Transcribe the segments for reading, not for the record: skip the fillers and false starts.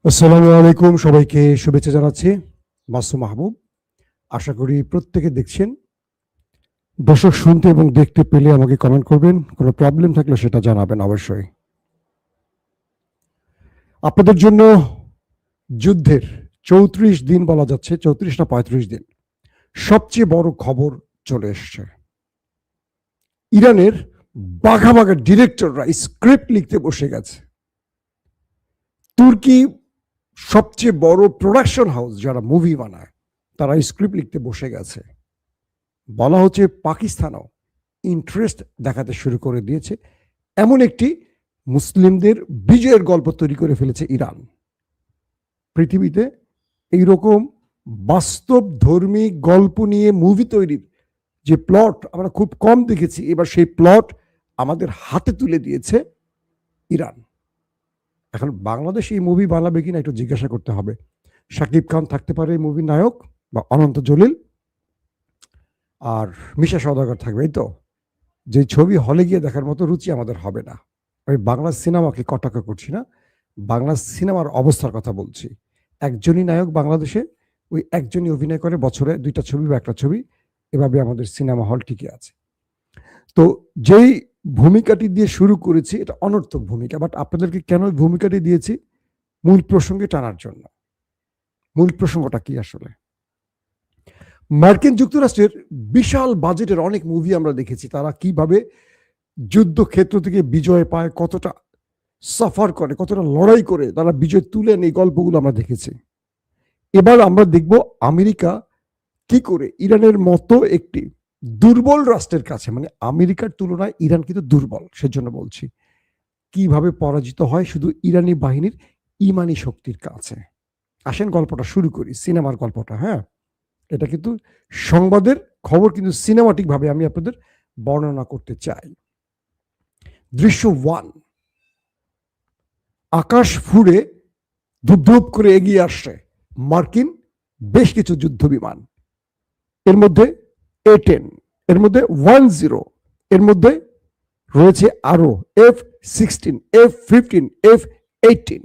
আসসালামু আলাইকুম, সবাইকে শুভেচ্ছা জানাচ্ছি। মাসুম মাহবুব। আশা করি প্রত্যেকে দেখছেন। দর্শক শুনতে এবং দেখতে পেলে আমাকে কমেন্ট করবেন, কোনো প্রবলেম থাকলে সেটা জানাবেন অবশ্যই। আপনাদের জন্য যুদ্ধের 34 দিন বলা যাচ্ছে, 34 না 35 দিন, সবচেয়ে বড় খবর চলে এসছে। ইরানের বাঘা বাঘা ডিরেক্টররা স্ক্রিপ্ট লিখতে বসে গেছে। তুর্কি সবচেয়ে বড় প্রোডাকশন হাউস যারা মুভি বানায় তারা স্ক্রিপ্ট লিখতে বসে গেছে। বলা হচ্ছে পাকিস্তানও ইন্টারেস্ট দেখাতে শুরু করে দিয়েছে। এমন একটি মুসলিমদের বিজয়ের গল্প তৈরি করে ফেলেছে ইরান। পৃথিবীতে এইরকম বাস্তব ধর্মী গল্প নিয়ে মুভি তৈরির যে প্লট আমরা খুব কম দেখেছি, এবার সেই প্লট আমাদের হাতে তুলে দিয়েছে ইরান। এখন বাংলাদেশ এই মুভি বানাবে কিনা একটু জিজ্ঞাসা করতে হবে। শাকিব খান থাকতে পারে এই মুভির নায়ক, বা অনন্ত জলিল, আর মিশা সওদাগর থাকবে। এই তো যে ছবি হলে গিয়ে দেখার মতো রুচি আমাদের হবে না। আমি বাংলা সিনেমাকে কটাক্ষ করছি না, বাংলা সিনেমার অবস্থার কথা বলছি। একজনই নায়ক বাংলাদেশে, ওই একজনই অভিনয় করে বছরে 2টা ছবি বা 1টা ছবি, এভাবে আমাদের সিনেমা হল টিকে আছে। তো যেই ভূমিকাটি দিয়ে শুরু করেছি এটা অনর্থক ভূমিকা, বাট আপনাদেরকে কেন ভূমিকাটি দিয়েছি? মূল প্রসঙ্গে টানার জন্য। মূল প্রসঙ্গটা কি আসলে? মার্কিন যুক্তরাষ্ট্রের বিশাল বাজেটের অনেক মুভি আমরা দেখেছি, তারা কিভাবে যুদ্ধক্ষেত্র থেকে বিজয় পায়, কতটা সাফার করে, কতটা লড়াই করে তারা বিজয় তুলে নেই, গল্পগুলো আমরা দেখেছি। এবার আমরা দেখব আমেরিকা কি করে ইরানের মতো একটি দুর্বল রাষ্ট্রের কাছে, মানে আমেরিকার তুলনায় ইরান কিন্তু দুর্বল, সেজন্য বলছি, কিভাবে পরাজিত হয় শুধু ইরানি বাহিনীর ইমানি শক্তির কাছে। আসেন গল্পটা শুরু করি, সিনেমার গল্পটা। হ্যাঁ, এটা কিন্তু সংবাদের খবর, কিন্তু সিনেমাটিক ভাবে আমি আপনাদের বর্ণনা করতে চাই। দৃশ্য 1, আকাশ ফুঁড়ে ধূপ ধূপ করে এগিয়ে আসছে মার্কিন বেশ কিছু যুদ্ধ বিমান। এর মধ্যে A-10, এর মধ্যে 10, এর মধ্যে রয়েছে আরো F-16, F-15, F-18।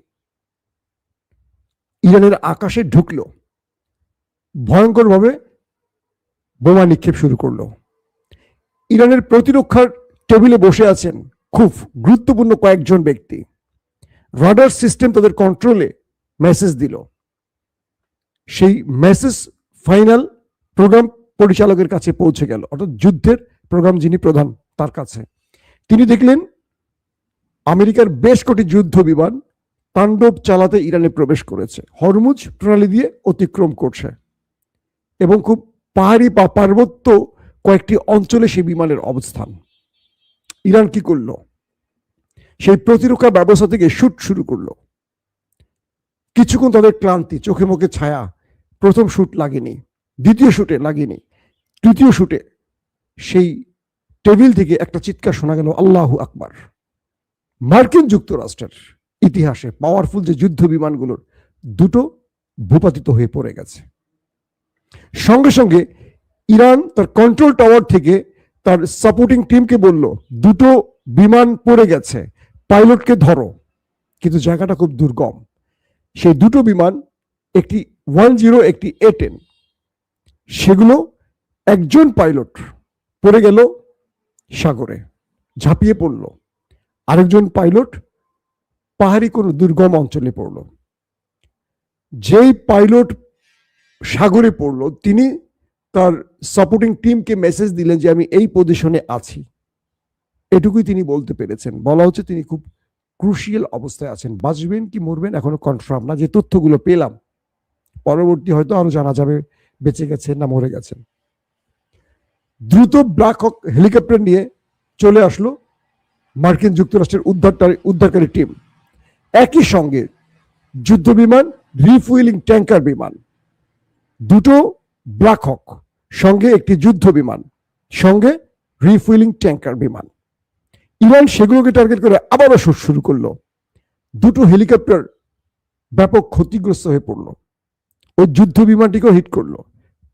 ইরানের আকাশে ঢুকলো, ভয়ঙ্করভাবে বোমা নিক্ষেপ শুরু করলো। ইরানের প্রতিরক্ষার টেবিলে বসে আছেন খুব গুরুত্বপূর্ণ কয়েকজন ব্যক্তি। রাডার সিস্টেম তাদের কন্ট্রোলে মেসেজ দিল। সেই মেসেজ ফাইনাল প্রোগ্রাম পরিচালকের কাছে পৌঁছে গেল, অর্থাৎ যুদ্ধের প্রোগ্রাম যিনি প্রধান তার কাছে। তিনি দেখলেন আমেরিকার বেশ কটি যুদ্ধ বিমান তাণ্ডব চালাতে ইরানে প্রবেশ করেছে, হরমুজ প্রণালী দিয়ে অতিক্রম করছে, এবং খুব পাহাড়ি বা পার্বত্য কয়েকটি অঞ্চলে সেই বিমানের অবস্থান। ইরান কি করলো? সেই প্রতিরক্ষা ব্যবস্থা থেকে শুট শুরু করলো। কিছুক্ষণ তাদের ক্লান্তি, চোখে মুখে ছায়া। প্রথম শুট লাগেনি, দ্বিতীয় শুটে লাগেনি, তৃতীয় শুটে সেই টেবিল থেকে একটা চিৎকার শোনা গেল, আল্লাহু আকবার। মার্কিন যুক্তরাষ্ট্রের ইতিহাসে পাওয়ারফুল যে যুদ্ধ বিমানগুলোর দুটো ভূপাতিত হয়ে পড়ে গেছে। সঙ্গে সঙ্গে ইরান তার কন্ট্রোল টাওয়ার থেকে তার সাপোর্টিং টিমকে বলল, দুটো বিমান পড়ে গেছে, পাইলটকে ধরো। কিন্তু জায়গাটা খুব দুর্গম। সেই দুটো বিমান, একটি 10, একটি A-10, সেগুলো একজন পাইলট পড়ে গেল সাগরে, ঝাঁপিয়ে পড়ল। আরেকজন পাইলট পাহাড়ি কোনো দুর্গম অঞ্চলে পড়ল। যেই পাইলট সাগরে পড়ল তিনি তার সাপোর্টিং টিমকে মেসেজ দিলেন যে আমি এই পজিশনে আছি। এটুকুই তিনি বলতে পেরেছেন। বলা হচ্ছে তিনি খুব ক্রুশিয়াল অবস্থায় আছেন, বাঁচবেন কি মরবেন এখনো কনফার্ম না। যে তথ্যগুলো পেলাম, পরবর্তী হয়তো আরো জানা যাবে বেঁচে গেছেন না মরে গেছেন। দ্রুত ব্ল্যাক হক হেলিকপ্টার নিয়ে চলে আসলো মার্কিন যুক্তরাষ্ট্রের উদ্ধারকারী টিম। একই সঙ্গে যুদ্ধ বিমান, রিফুয়েলিং ট্যাঙ্কার বিমান, দুটো ব্ল্যাক হক, সঙ্গে একটি যুদ্ধ বিমান, সঙ্গে রিফুয়েলিং ট্যাঙ্কার বিমান। ইরান সেগুলোকে টার্গেট করে আবারও শুট শুরু করলো। দুটো হেলিকপ্টার ব্যাপক ক্ষতিগ্রস্ত হয়ে পড়লো। ওই যুদ্ধ বিমানটিকেও হিট করলো,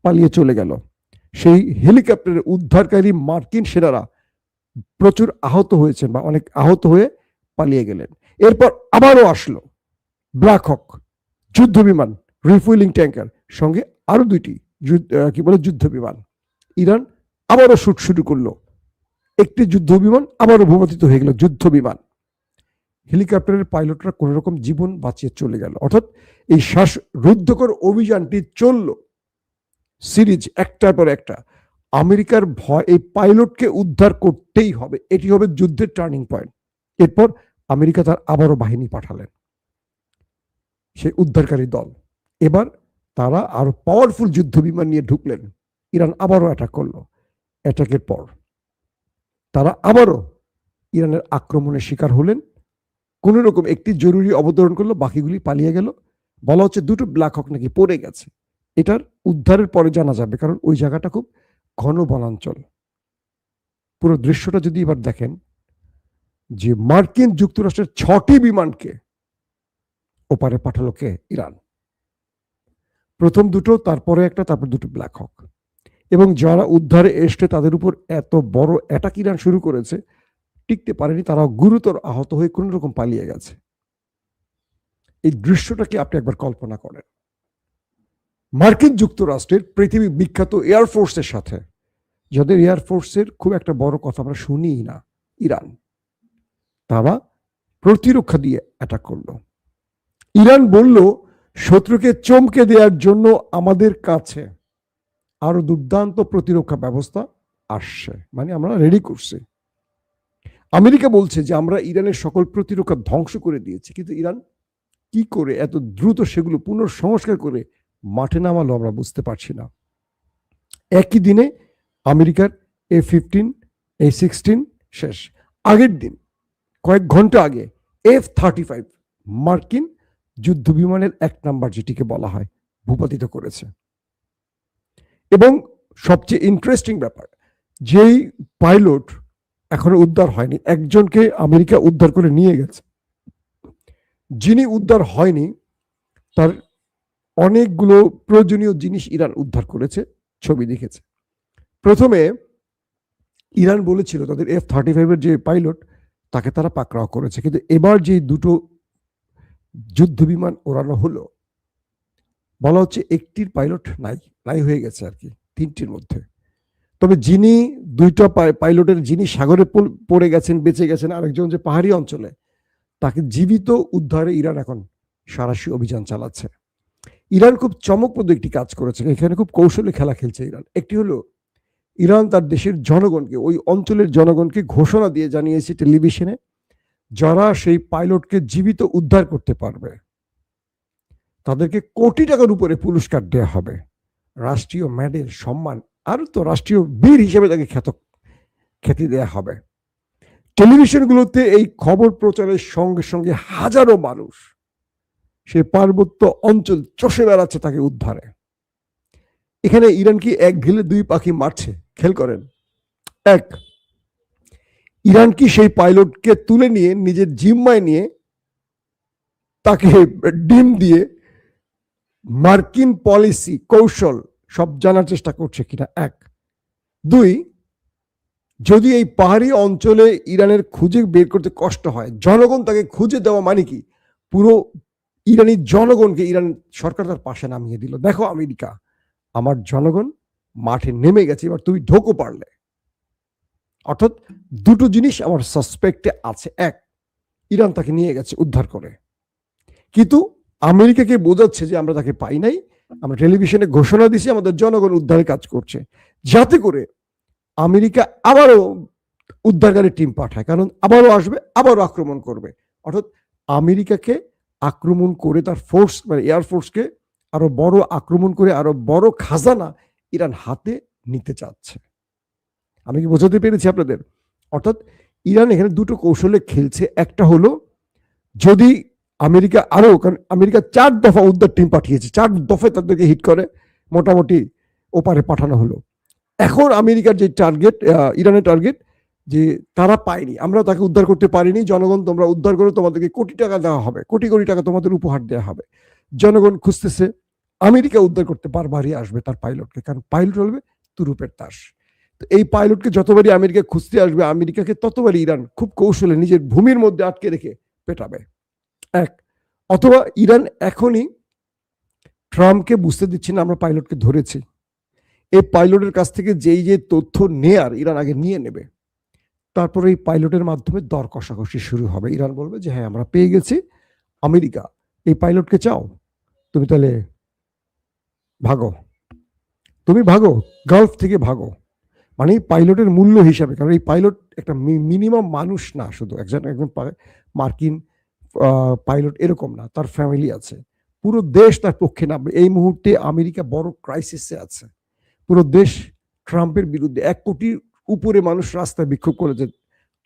পালিয়ে চলে গেল। সেই হেলিকপ্টারের উদ্ধারকারী মার্কিন সেনারা প্রচুর আহত হয়েছেন, বা অনেক আহত হয়ে পালিয়ে গেলেন। এরপর আবারও আসলো ব্ল্যাক হক, যুদ্ধ বিমান, রিফুয়েলিং ট্যাঙ্কার, সঙ্গে আরো 2টি যুদ্ধ বিমান। ইরান আবারও শুট শুরু করলো। একটি যুদ্ধ বিমান আবারও ভূপাতিত হয়ে গেল, যুদ্ধ বিমান। হেলিকপ্টারের পাইলটরা কোন রকম জীবন বাঁচিয়ে চলে গেল। অর্থাৎ এই শ্বাসরুদ্ধকর অভিযানটি চলল সিরিজ, একটার পর একটা। আমেরিকার ভয়, এই পাইলটকে উদ্ধার করতেই হবে, এটি হবে যুদ্ধের টার্নিং পয়েন্ট। এরপর আমেরিকা তার আবারও বাহিনী পাঠালেন, সেই উদ্ধারকারী দল। এবার তারা আরো পাওয়ারফুল যুদ্ধ বিমান নিয়ে ঢুকলেন। ইরান আবারও অ্যাটাক করলো। অ্যাটাকের পর তারা আবারও ইরানের আক্রমণের শিকার হলেন। কোন রকম একটি জরুরি অবতরণ করলো, বাকিগুলি পালিয়ে গেল। বলা হচ্ছে 2টো ব্ল্যাক হক নাকি পড়ে গেছে। এটার উদ্ধারের পরে জানা যাবে, কারণ ওই জায়গাটা খুব ঘন বনাঞ্চল। পুরো দৃশ্যটা যদি এবার দেখেন, যে মার্কিন যুক্তরাষ্ট্রের 6টি বিমানকে ওপারে পাঠালো কে? ইরান। প্রথম 2টো, তারপরে একটা, তারপর 2টো ব্ল্যাক হক। এবং যারা উদ্ধারে এসে তাদের উপর এত বড় অ্যাটাক ইরান শুরু করেছে, টিকতে পারেনি, তারা গুরুতর আহত হয়ে কোন রকম পালিয়ে গেছে। এই দৃশ্যটাকে আপনি একবার কল্পনা করেন। মার্কিন যুক্তরাষ্ট্রের পৃথিবী বিখ্যাত এয়ারফোর্সের সাথে, যাদের এয়ারফোর্সের খুব একটা বড় কথা আমরা শুনিই না, ইরান, তারা প্রতিরক্ষা দিয়ে অ্যাটাক করলো। ইরান বলল, শত্রুকে চমকে দেওয়ার জন্য আমাদের কাছে আরো দুর্দান্ত প্রতিরক্ষা ব্যবস্থা আসছে, মানে আমরা রেডি করছি। আমেরিকা বলছে যে আমরা ইরানের সকল প্রতিরক্ষা ধ্বংস করে দিয়েছি, কিন্তু ইরান কি করে এত দ্রুত সেগুলো পুনঃসংস্কার করে মাঠে নামালো আমরা বুঝতে পারছি না। একই দিনে আমেরিকার F-15, A-16 শেষ। আগের দিন, কয়েক ঘন্টা আগে, F-35 মার্কিন যুদ্ধ বিমানের 1 নাম্বার, যেটিকে বলা হয়, ভূপাতিত করেছে। এবং সবচেয়ে ইন্টারেস্টিং ব্যাপার, যেই পাইলট এখনো উদ্ধার হয়নি, একজনকে আমেরিকা উদ্ধার করে নিয়ে গেছে। যিনি উদ্ধার হয়নি, তার অনেকগুলো প্রয়োজনীয় জিনিস ইরান উদ্ধার করেছে, ছবি দেখেছে। প্রথমে ইরান বলেছিল তাদের F-35 যে পাইলট, তাকে তারা পাকড়াও করেছে, কিন্তু এবার যে 2টো যুদ্ধ বিমান ওড়ানো হলো, বলা হচ্ছে একটির পাইলট নাই হয়ে গেছে আর কি, 3টির মধ্যে। তবে যিনি 2টা পাইলটের, যিনি সাগরে পড়ে গেছেন, বেঁচে গেছেন, আরেকজন যে পাহাড়ি অঞ্চলে, তাকে জীবিত উদ্ধারে ইরান এখন সাঁড়াশি অভিযান চালাচ্ছে। ইরান খুব চমকপ্রদ একটি কাজ করেছে, এখানে খুব কৌশলী খেলা খেলছে ইরান। একটি হলো, ইরান তার দেশের জনগণকে, ওই অঞ্চলের জনগণকে ঘোষণা দিয়ে জানিয়েছে টেলিভিশনে, যারা সেই পাইলটকে জীবিত উদ্ধার করতে পারবে তাদেরকে কোটি টাকার উপরে পুরস্কার দেওয়া হবে, রাষ্ট্রীয় মেডেল, সম্মান, আর তো রাষ্ট্রীয় বীর হিসেবে তাকে খ্যাতি দেওয়া হবে। টেলিভিশনগুলোতে এই খবর প্রচারের সঙ্গে সঙ্গে হাজারো মানুষ সেই পার্বত্য অঞ্চল চষে বেড়াচ্ছে তাকে উদ্ধারে। এখানে ইরান কি 1 ঢিলে 2 পাখি মারছে? খেল করেন। 1, ইরান কি সেই পাইলটকে তুলে নিয়ে নিজের জিম্মায় নিয়ে তাকে ডিম দিয়ে মার্কিন পলিসি, কৌশল সব জানার চেষ্টা করছে কিনা? 1। 2, যদি এই পাহাড়ি অঞ্চলে ইরানের খুঁজে বের করতে কষ্ট হয়, জনগণ তাকে খুঁজে দেওয়া মানে কি, পুরো ইরানি জনগণকে ইরান সরকার তার পাশে নামিয়ে দিল। দেখো আমেরিকা, আমার জনগণ মাঠে নেমে গেছে, এবার তুমি ঢোকো পারলে। অর্থাৎ 2টো জিনিস আমার সাসপেক্টে আছে। 1, ইরান তাকে নিয়ে গেছে উদ্ধার করে, কিন্তু আমেরিকাকে বোঝাচ্ছে যে আমরা তাকে পাই নাই, আমরা টেলিভিশনে ঘোষণা দিছি আমাদের জনগণ উদ্ধারে কাজ করছে, যাতে করে আমেরিকা আবারও উদ্ধারকারী টিম পাঠায়, কারণ আবারও আসবে, আবারও আক্রমণ করবে। অর্থাৎ আমেরিকাকে আক্রমণ করে তার ফোর্স, মানে এয়ারফোর্সকে আরো বড় আক্রমণ করে আরো বড় খাজানা ইরান হাতে নিতে চাচ্ছে। আমি কি বোঝাতে পেরেছি আপনাদের? অর্থাৎ ইরান এখানে 2টো কৌশলে খেলছে। একটা হলো, যদি আমেরিকা আরো, কারণ আমেরিকা 4 দফা উদ্ধার টিম পাঠিয়েছে, 4 দফায় তাদেরকে হিট করে মোটামুটি ওপারে পাঠানো হলো। এখন আমেরিকার যে টার্গেট, ইরানের টার্গেট, যে তারা পায়নি, আমরা তাকে উদ্ধার করতে পারিনি, জনগণ তোমরা উদ্ধার করো, তোমাদেরকে কোটি টাকা দেওয়া হবে, কোটি কোটি টাকা তোমাদের উপহার দেওয়া হবে। জনগণ খুঁজতেছে, আমেরিকা উদ্ধার করতে বারবারই আসবে তার পাইলটকে, কারণ পাইলট হলবে তুরুপের তাস। তো এই পাইলটকে যতবারই আমেরিকা খুঁজতে আসবে, আমেরিকাকে ততবারই ইরান খুব কৌশলে নিজের ভূমির মধ্যে আটকে রেখে পেটাবে। 1, অথবা ইরান এখনই ট্রাম্পকে বুঝতে দিচ্ছি না আমরা পাইলটকে ধরেছি। এই পাইলটের কাছ থেকে যেই যে তথ্য নেয়ার ইরান আগে নিয়ে নেবে, তারপরে এই পাইলটের মাধ্যমে দর কষাকষি শুরু হবে। ইরান বলবে যে হ্যাঁ আমরা পেয়ে গেছি, আমেরিকা এই পাইলটকে চাও, তুমি তাহলে ভাগো, তুমি ভাগো, গালফ থেকে ভাগো। মানে এই পাইলটের মূল্য হিসাবে, কারণ এই পাইলট একটা মিনিমাম মানুষ না, শুধু একজন মার্কিন পাইলট এরকম না, তার ফ্যামিলি আছে, পুরো দেশ তার পক্ষে নামবে। এই মুহূর্তে আমেরিকা বড় ক্রাইসিসে আছে, পুরো দেশ ট্রাম্পের বিরুদ্ধে। 1 কোটির উপরে মানুষ রাস্তায় বিক্ষোভ করেছে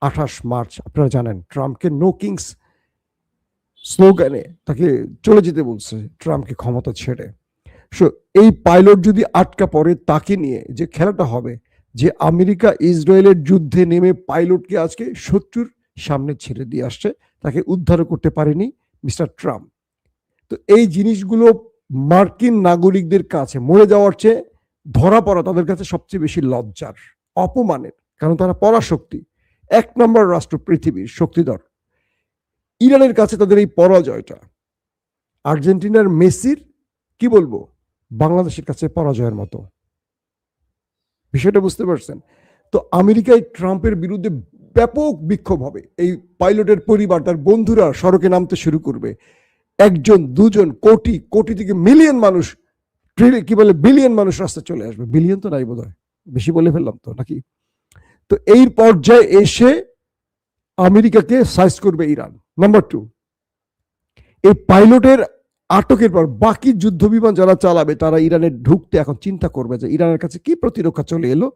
28 মার্চ। আপনারা জানেন ট্রাম্পকে নো কিংস স্লোগানে তাকে চলে যেতে বলছে, ট্রাম্পকে ক্ষমতা ছেড়ে। সো এই পাইলট যদি আটকা পড়ে, তাকে নিয়ে যে খেলাটা হবে, যে আমেরিকা ইসরায়েলের যুদ্ধে নেমে পাইলটকে আজকে শত্রুর সামনে ছেড়ে দিয়ে আসছে, তাকে উদ্ধার করতে পারেনি মিস্টার ট্রাম্প। তো এই জিনিসগুলো মার্কিন নাগরিকদের কাছে মরে যাওয়ার চেয়ে ধরা পড়া তাদের কাছে সবচেয়ে বেশি লজ্জার, অপমানের, কারণ তারা পরাশক্তি, 1 নম্বর রাষ্ট্র পৃথিবীর শক্তিধর। ইরানের কাছে তাদের এই পরাজয়টা আর্জেন্টিনার মেসির কি বলবো বাংলাদেশের কাছে পরাজয়ের মতো। বিষয়টা বুঝতে পারছেন? তো আমেরিকায় ট্রাম্পের বিরুদ্ধে ব্যাপক বিক্ষোভ হবে। এই পাইলটের পরিবার, তার বন্ধুরা সড়কে নামতে শুরু করবে। 1 জন 2 জন, কোটি কোটি থেকে মিলিয়ন মানুষ, কি বলে বিলিয়ন মানুষ রাস্তায় চলে আসবে। বিলিয়ন তো নাই বোধ হয়, বেশি বলে ফেললাম তো নাকি? তো এই পর্যায়ে এসে আমেরিকাকে সাইজ করবে ইরান। নাম্বার 2, এই পাইলটের আটকের পর বাকি যুদ্ধ বিমান যারা চালাবে তারা ইরানে ঢুকতে এখন চিন্তা করবে যে ইরানের কাছে কি প্রতিরক্ষা চলে এলো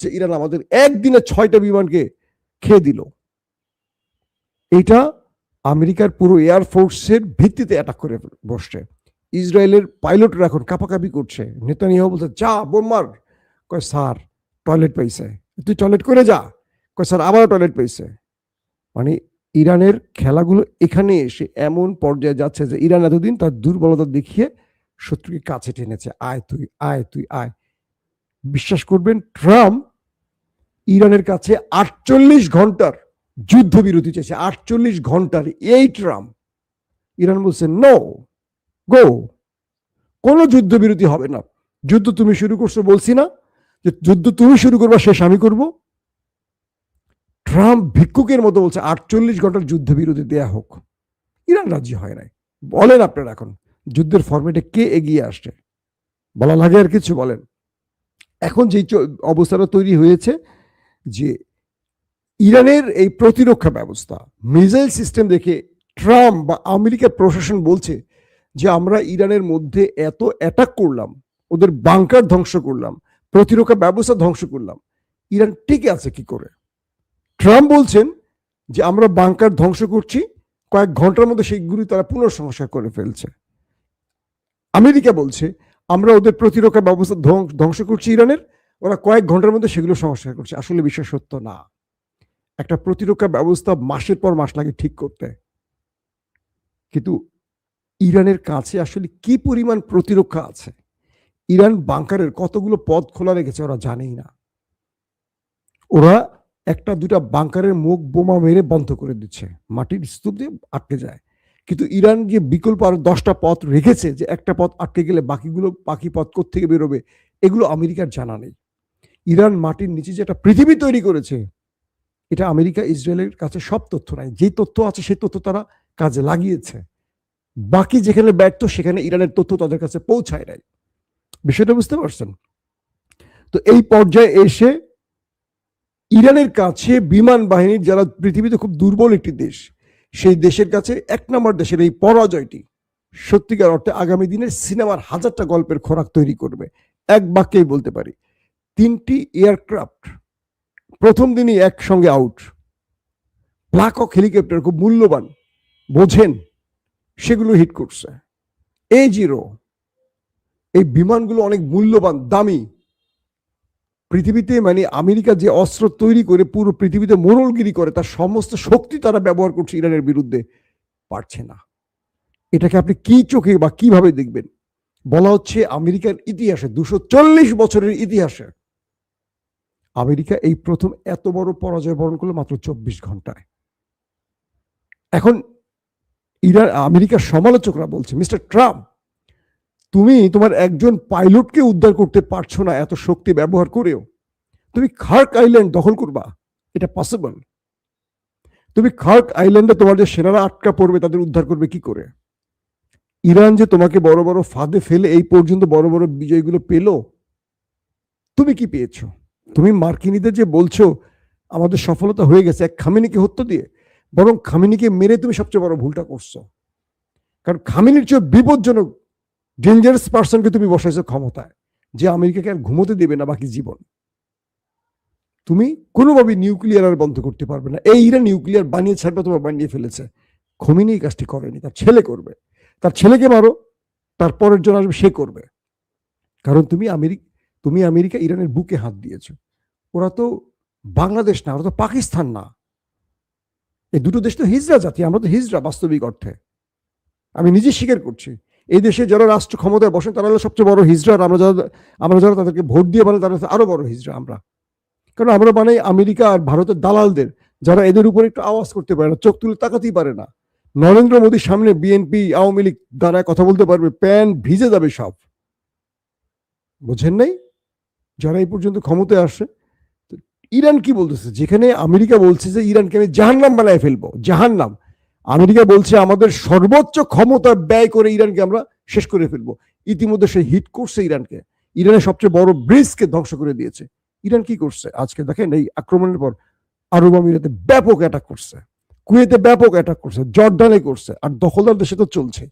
যে ইরান আমাদের একদিনে 6টা বিমানকে খেয়ে দিল। এটা আমেরিকার পুরো এয়ারফোর্সের ভিত্তিতে অ্যাটাক করে বসছে। ইসরায়েলের পাইলটরা এখন কাঁপাকাঁপি করছে। নেতানিয়াহু বলছে যা বোম মার। কয় স্যার টয়লেট পাইছে, তুই টয়লেট করে যা। কয় স্যার আবারও টয়লেট পাইছে। মানে ইরানের খেলাগুলো এখানে এসে এমন পর্যায়ে যাচ্ছে যে ইরান এতদিন তার দুর্বলতা দেখিয়ে শত্রুকে কাছে টেনেছে, আয় তুই আয়, তুই আয়। বিশ্বাস করবেন ট্রাম্প ইরানের কাছে 48 ঘন্টার যুদ্ধবিরতি চেয়েছে, 48 ঘন্টার। এই ট্রাম্প, ইরান বলছে নো গো, কোনো যুদ্ধবিরতি হবে না। যুদ্ধ তুমি শুরু করছো, বলছি না যে যুদ্ধ তুমি শুরু করবা, শেষ আমি করব। ট্রাম্প ভিক্ষুকের মতো বলছে 48 ঘন্টার যুদ্ধবিরতি দেয়া হোক। ইরান রাজি হয় নাই। বলেন আপনারা এখন যুদ্ধের ফরম্যাটে কে এগিয়ে আসছে? বলা লাগে আর কিছু? বলেন। এখন যে অবস্থাটা তৈরি হয়েছে যে ইরানের এই প্রতিরক্ষা ব্যবস্থা, মিসাইল সিস্টেম দেখে ট্রাম্প বা আমেরিকার প্রশাসন বলছে যে আমরা ইরানের মধ্যে এত অ্যাটাক করলাম, ওদের বাংকার ধ্বংস করলাম, প্রতিরক্ষা ব্যবস্থা ধ্বংস করলাম, ইরান টিকে আছে কি করে? ট্রাম্প বলছেন যে আমরা বাংকার ধ্বংস করছি, কয়েক ঘন্টার মধ্যে সেইগুলি তারা পুনঃসংস্কার করে ফেলছে। আমেরিকা বলছে আমরা ওদের প্রতিরক্ষা ব্যবস্থা ধ্বংস করছি ইরানের, ওরা কয়েক ঘন্টার মধ্যে সেগুলো সংস্কার করছে। আসলে বিষয় সত্য না। একটা প্রতিরক্ষা ব্যবস্থা মাসের পর মাস লাগে ঠিক করতে। কিন্তু ইরানের কাছে আসলে কি পরিমাণ প্রতিরক্ষা আছে, ইরান বাংকারের কতগুলো পথ খোলা রেখেছে ওরা জানেই না। ওরা 1-2টা বাংকারের মুখ বোমা মেরে বন্ধ করে দিচ্ছে, মাটির স্তূপ দিয়ে আটকে যায়। কিন্তু ইরান যে বিকল্প আরো 10টা পথ রেখেছে, যে একটা পথ আটকে গেলে বাকি পথ কোত্থেকে বেরোবে, এগুলো আমেরিকার জানা নেই। ইরান মাটির নিচে যে একটা পৃথিবী তৈরি করেছে, এটা আমেরিকা ইসরায়েলের কাছে সব তথ্য নাই। যে তথ্য আছে সেই তথ্য তারা কাজে লাগিয়েছে, বাকি যেখানে ব্যর্থ সেখানে ইরানের তথ্য তাদের কাছে পৌঁছায় নাই। বিষয়টা বুঝতে পারছেন? তো এই পর্যায়ে এসে ইরানের কাছে বিমান বাহিনীর, যারা পৃথিবীতে খুব দুর্বল একটি দেশ, সেই দেশের কাছে 1 নম্বর দেশের এই পরাজয়টি সত্যিকার অর্থে আগামী দিনের সিনেমার 1000টা গল্পের খোরাক তৈরি করবে। এক বাক্যেই বলতে পারি, 3টি এয়ারক্রাফট প্রথম দিনই একসঙ্গে আউট। ব্ল্যাক হক হেলিকপ্টার খুব মূল্যবান, বোঝেন, সেগুলো হিট করছে। A0, এই বিমানগুলো অনেক মূল্যবান, দামি। পৃথিবীতে মানে আমেরিকা যে অস্ত্র তৈরি করে পুরো পৃথিবীতে মোড়লগিরি করে, তার সমস্ত শক্তি তারা ব্যবহার করছে ইরানের বিরুদ্ধে, পারছে না। এটাকে আপনি কি চোখে বা কিভাবে দেখবেন? বলা হচ্ছে আমেরিকার ইতিহাসে, 240 বছরের ইতিহাসে আমেরিকা এই প্রথম এত বড় পরাজয় বরণ করলো মাত্র 24 ঘন্টায়। এখন আমেরিকার সমালোচকরা বলছে মিস্টার ট্রাম্প তুমি তোমার একজন পাইলটকে উদ্ধার করতে পারছো না এত শক্তি ব্যবহার করেও, তুমি খার্ক আইল্যান্ড দখল করবা? এটা পসিবল? তুমি খার্ক আইল্যান্ডে তোমার যে সেনারা আটকা পড়বে তাদের উদ্ধার করবে কি করে? ইরান যে তোমাকে বড় বড় ফাঁদে ফেলে এই পর্যন্ত বড় বড় বিজয়গুলো পেল, তুমি কি পেয়েছো? তুমি মার্কিনীদের যে বলছো আমাদের সফলতা হয়ে গেছে এক খামেনিকে হত্যা দিয়ে, বরং খামেনিকে মেরে তুমি সবচেয়ে বড় ভুলটা করছো। কারণ খামেনির চেয়ে বিপজ্জনক ডেঞ্জারাস পার্সনকে তুমি বসাইছো ক্ষমতায়, যে আমেরিকাকে আর ঘুমোতে দেবে না বাকি জীবন। তুমি কোনোভাবে নিউক্লিয়ার আর বন্ধ করতে পারবে না। এই ইরান নিউক্লিয়ার বানিয়ে ছাড়বে, তোমার বানিয়ে ফেলেছে। খোমেনি এই কাজটি করেনি, তার ছেলে করবে। তার ছেলেকে মারো, তারপরের জন আসবে, সে করবে। কারণ তুমি আমেরিকা ইরানের বুকে হাত দিয়েছো। ওরা তো বাংলাদেশ না, ওরা তো পাকিস্তান না। এই দুটো দেশ তো হিজড়া জাতি, আমরা তো হিজড়া বাস্তবিক অর্থে। আমি নিজে স্বীকার করছি, এই দেশে যারা রাষ্ট্র ক্ষমতায় বসেন তারা হলো সবচেয়ে বড় হিজড়া। আর আমরা যারা তাদেরকে ভোট দিয়ে বানাই তারা আরো বড় হিজড়া আমরা। কারণ আমরা বানাই আমেরিকা আর ভারতের দালালদের, যারা এদের উপর একটু আওয়াজ করতে পারে না, চোখ তুলে তাকাতেই পারে না। নরেন্দ্র মোদীর সামনে বিএনপি আওয়ামী লীগ দ্বারা কথা বলতে পারবে, প্যান ভিজে যাবে সব। বোঝেন নাই? যারা এই পর্যন্ত ক্ষমতায় আসে। ইরান কি বলতেছে? যেখানে আমেরিকা বলছে যে ইরানকে আমি জাহান্নাম বানায় ফেলবো, জাহান্নাম, আমেরিকা বলছে আমাদের সর্বোচ্চ ক্ষমতা ব্যয় করে ইরানকে আমরা শেষ করে ফেলবো। ইতিমধ্যে সে হিট করছে ইরানকে, ইরানের সবচেয়ে বড় ব্রিজকে ধ্বংস করে দিয়েছে। ইরান কি করছে আজকে দেখেন, এই আক্রমণের পর আরব আমিরাতে ব্যাপক অ্যাটাক করছে, কুয়েতে ব্যাপক অ্যাটাক করছে, জর্ডানে করছে, আর দখলদার দেশে তো চলছে।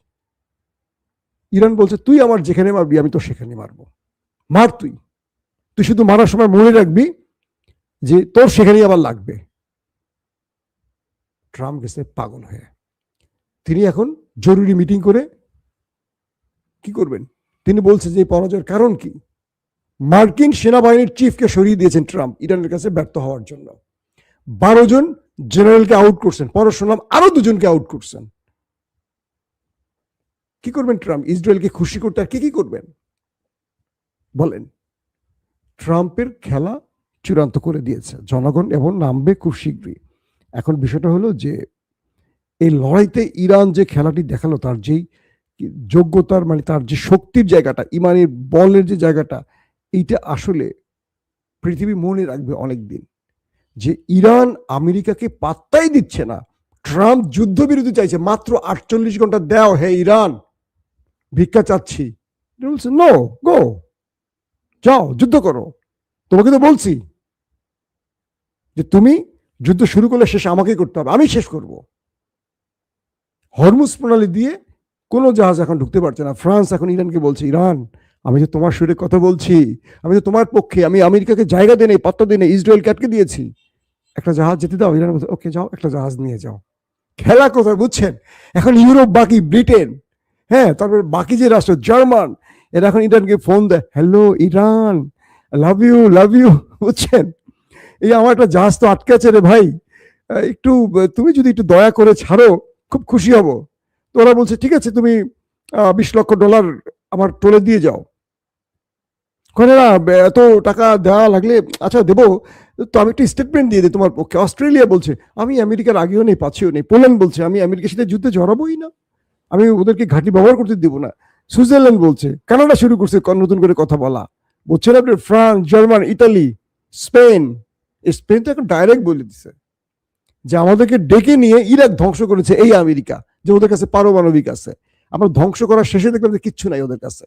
ইরান বলছে তুই আমার যেখানে মারবি আমি তো সেখানে মারবো, মার তুই, তুই শুধু মারার সময় মনে রাখবি যে তোর সেখানেই আবার লাগবে। ট্রাম্প গেছে পাগল হয়ে। তিনি এখন জরুরি মিটিং করে কি করবেন? তিনি বলছে যে পরাজয়ের কারণ কি? মার্কিন সেনাবাহিনীর চিফকে সরিয়ে দিয়েছেন ট্রাম্প ইরানের কাছে ব্যর্থ হওয়ার জন্য। 12 জন জেনারেলকে আউট করছেন, পরে শুনলাম আরো 2 জনকে আউট করছেন। কি করবেন ট্রাম্প? ইসরায়েলকে খুশি করতে আর কি করবেন বলেন? ট্রাম্পের খেলা চূড়ান্ত করে দিয়েছে জনগণ এবং নামবে খুব শীঘ্রই। এখন বিষয়টা হলো যে এই লড়াইতে ইরান যে খেলাটি দেখালো, তার যেই যোগ্যতার মানে তার যে শক্তির জায়গাটা, ইমানের বলের যে জায়গাটা, এইটা আসলে পৃথিবী মনে রাখবে অনেকদিন। যে ইরান আমেরিকাকে পাত্তাই দিচ্ছে না। ট্রাম্প যুদ্ধবিরতি চাইছে, মাত্র 48 ঘন্টা দাও হে ইরান, ভিক্ষা চাচ্ছি। নো, গো, যাও যুদ্ধ করো। তোমাকে তো বলছি যে তুমি যুদ্ধ শুরু করলে শেষ আমাকেই করতে হবে, আমি শেষ করব। হরমুজ প্রণালী দিয়ে কোনো জাহাজ এখন ঢুকতে পারছে না। ফ্রান্স এখন ইরানকে বলছে, ইরান আমি যে তোমার সুরে কথা বলছি, আমি তো তোমার পক্ষে, আমি আমেরিকাকে জায়গা দিই নাই, পাত্তা দিই নাই, ইসরায়েলকে আটকে দিয়েছি, একটা জাহাজ যেতে দাও। ইরান বলছে ওকে যাও, একটা জাহাজ নিয়ে যাও। খেলা কোথায় বুঝছেন? এখন ইউরোপ বাকি, ব্রিটেন, হ্যাঁ, তারপর বাকি যে রাষ্ট্র জার্মান, এরা এখন ইরানকে ফোন দেয়, hello Iran, love you love you, বুঝছেন? এই আমার একটা জাহাজ তো আটকে আছে রে ভাই, একটু তুমি যদি একটু দয়া করে ছাড়ো খুব খুশি হব। তো ওরা বলছে ঠিক আছে, তুমি $20 লক্ষ আমার টোলে দিয়ে যাও। করে না, এত টাকা দেওয়া লাগলে আচ্ছা দেবো, তো আমি একটা স্টেটমেন্ট দিয়ে দিই তোমার পক্ষে। অস্ট্রেলিয়া বলছে আমি আমেরিকার আগেও নেই পাচ্ছেও নেই। পোল্যান্ড বলছে আমি আমেরিকার সাথে যুদ্ধে জড়াবোই না, আমি ওদেরকে ঘাঁটি ব্যবহার করতে দিব না। সুইজারল্যান্ড বলছে, কানাডা শুরু করছে নতুন করে কথা বলা, বুঝছেন আপনি? France, German, Italy, Spain. Spain তো এখন ডাইরেক্ট বলে দিছে যে আমাদেরকে ডেকে নিয়ে ইরাক ধ্বংস করেছে এই আমেরিকা, যে ওদের কাছে পারমাণবিক আছে। আমরা ধ্বংস করার শেষে দেখলাম যে কিচ্ছু নাই ওদের কাছে।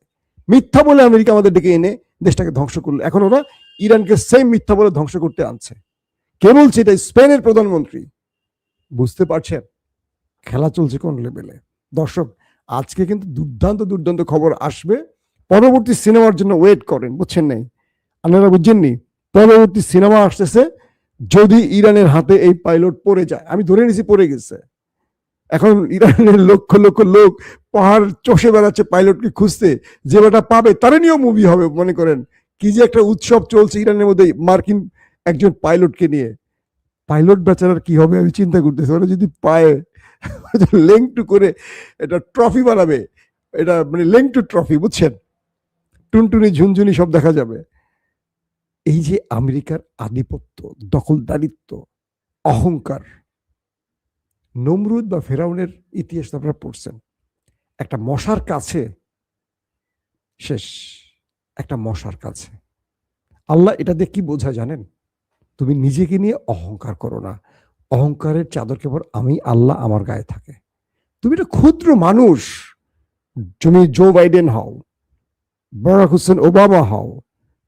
মিথ্যা বলে আমেরিকা আমাদের ডেকে এনে দেশটাকে ধ্বংস করলো। এখন ওরা ইরানকে সেম মিথ্যা বলে ধ্বংস করতে আনছে। কে বলছে? এটা স্পেনের প্রধানমন্ত্রী। বুঝতে পারছেন খেলা চলছে কোন লেভেলে? দর্শক, আজকে কিন্তু দুর্দান্ত দুর্দান্ত খবর আসবে। পরবর্তী সিনেমার জন্য ওয়েট করেন, বুঝছেন নাই? আপনারা বুঝছেননি? পরবর্তী সিনেমা আসতেছে। যদি ইরানের হাতে এই পাইলট পড়ে যায়, আমি ধরে নিছি পড়ে গেছে, এখন ইরানের লক্ষ লক্ষ লোক পাহাড় চষে বেড়াচ্ছে পাইলটকে খুঁজতে, যে বেটা পাবে তারা নিয়েও মুভি হবে। মনে করেন কি যে একটা উৎসব চলছে ইরানের মধ্যে মার্কিন একজন পাইলটকে নিয়ে। পাইলট বেচারার কি হবে আমি চিন্তা করতেছি। ওরা যদি পায় লেংটু করে এটা ট্রফি বানাবে, এটা মানে লেংটু ট্রফি, বুঝছেন? টুনটুনি ঝুনঝুনি সব দেখা যাবে। এই যে আমেরিকার আধিপত্য, দখলদারিত্ব, অহংকার, নমরুদ বা ফেরাউনের ইতিহাস আপনারা পড়ছেন। একটা মশার কাছে শেষ, একটা মশার কাছে। আল্লাহ এটা দিয়ে কি বোঝা জানেন? তুমি নিজেকে নিয়ে অহংকার করো না। অহংকারের চাদর কেবল আমি আল্লাহ আমার গায়ে থাকে। তুমি একটা ক্ষুদ্র মানুষ। তুমি জো বাইডেন হও, বারাক হোসেন ওবামা হও,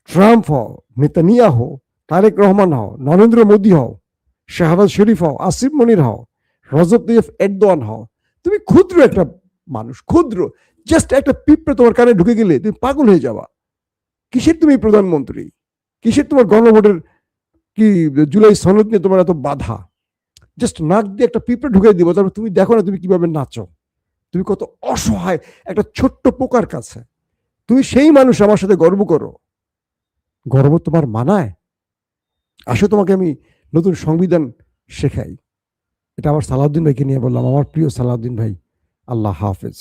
ট্রাম্প হও, নেতানিয়াহু, তারেক রহমান হও, নরেন্দ্র মোদী হও, শাহবাজ শরীফ হও, আসিফ মনির হও, রজব তৈয়ব এরদোয়ান হও, তুমি ক্ষুদ্র একটা মানুষ, ক্ষুদ্র। জাস্ট একটা পিঁপড়ে তোমার কানে ঢুকে গেলে তুমি পাগল হয়ে যাবা। কিসের তুমি প্রধানমন্ত্রী? কিসের তোমার গণভোটের কি জুলাই সনদ নিয়ে তোমার এত বাধা? জাস্ট নাক দিয়ে একটা পিঁপড়ে ঢুকে দিব, তারপর তুমি দেখো না তুমি কিভাবে নাচো। তুমি কত অসহায় একটা ছোট্ট পোকার কাছে। তুমি সেই মানুষ, আমার সাথে গর্ব করো। গর্ব তোমার মানায়? আসো তোমাকে আমি নতুন সংবিধান শেখাই। এটা আমার সালাউদ্দিন ভাইকে নিয়ে বললাম। আমার প্রিয় সালাউদ্দিন ভাই, আল্লাহ হাফেজ।